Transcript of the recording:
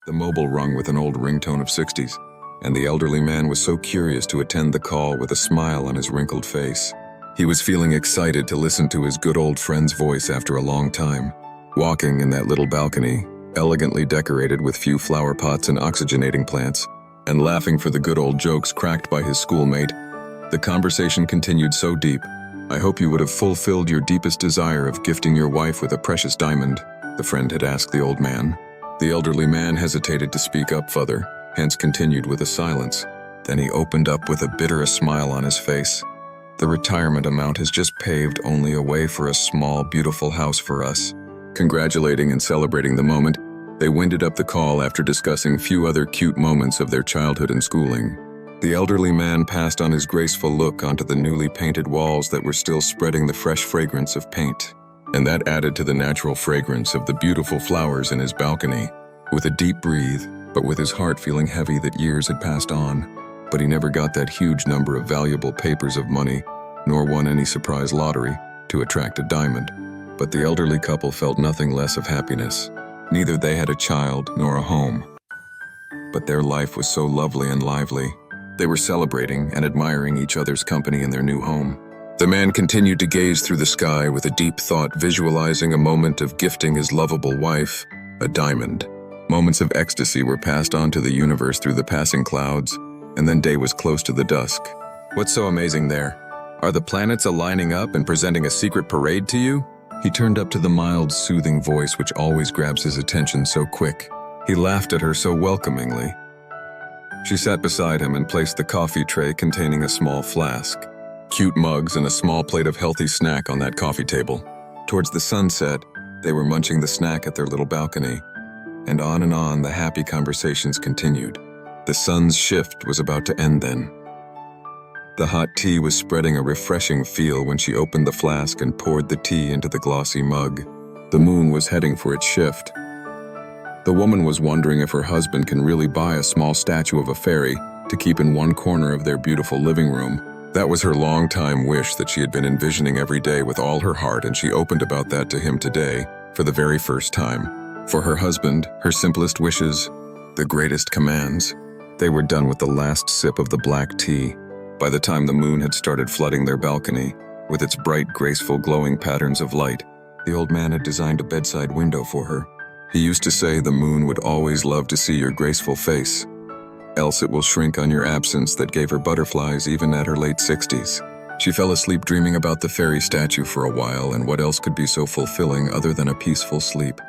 The mobile rung with an old ringtone of 60s, and the elderly man was so curious to attend the call with a smile on his wrinkled face. He was feeling excited to listen to his good old friend's voice after a long time. Walking in that little balcony, elegantly decorated with few flower pots and oxygenating plants, and laughing for the good old jokes cracked by his schoolmate, the conversation continued so deep. "I hope you would have fulfilled your deepest desire of gifting your wife with a precious diamond," the friend had asked the old man. The elderly man hesitated to speak up further, hence continued with a silence. Then he opened up with a bitter smile on his face. "The retirement amount has just paved only a way for a small, beautiful house for us." Congratulating and celebrating the moment, they winded up the call after discussing few other cute moments of their childhood and schooling. The elderly man passed on his graceful look onto the newly painted walls that were still spreading the fresh fragrance of paint, and that added to the natural fragrance of the beautiful flowers in his balcony. With a deep breath, but with his heart feeling heavy that years had passed on, but he never got that huge number of valuable papers of money, nor won any surprise lottery to attract a diamond. But the elderly couple felt nothing less of happiness. Neither they had a child nor a home, but their life was so lovely and lively. They were celebrating and admiring each other's company in their new home. The man continued to gaze through the sky with a deep thought, visualizing a moment of gifting his lovable wife a diamond. Moments of ecstasy were passed on to the universe through the passing clouds, and then day was close to the dusk. "What's so amazing there? Are the planets aligning up and presenting a secret parade to you?" He turned up to the mild, soothing voice which always grabs his attention so quick. He laughed at her so welcomingly. She sat beside him and placed the coffee tray containing a small flask, cute mugs, and a small plate of healthy snack on that coffee table. Towards the sunset, they were munching the snack at their little balcony, and on the happy conversations continued. The sun's shift was about to end then. The hot tea was spreading a refreshing feel when she opened the flask and poured the tea into the glossy mug. The moon was heading for its shift. The woman was wondering if her husband can really buy a small statue of a fairy to keep in one corner of their beautiful living room. That was her long-time wish that she had been envisioning every day with all her heart, and she opened about that to him today for the very first time. For her husband, her simplest wishes, the greatest commands. They were done with the last sip of the black tea. By the time the moon had started flooding their balcony, with its bright, graceful, glowing patterns of light, the old man had designed a bedside window for her. He used to say the moon would always love to see your graceful face, else it will shrink on your absence. That gave her butterflies even at her late 60s. She fell asleep dreaming about the fairy statue for a while, and what else could be so fulfilling other than a peaceful sleep.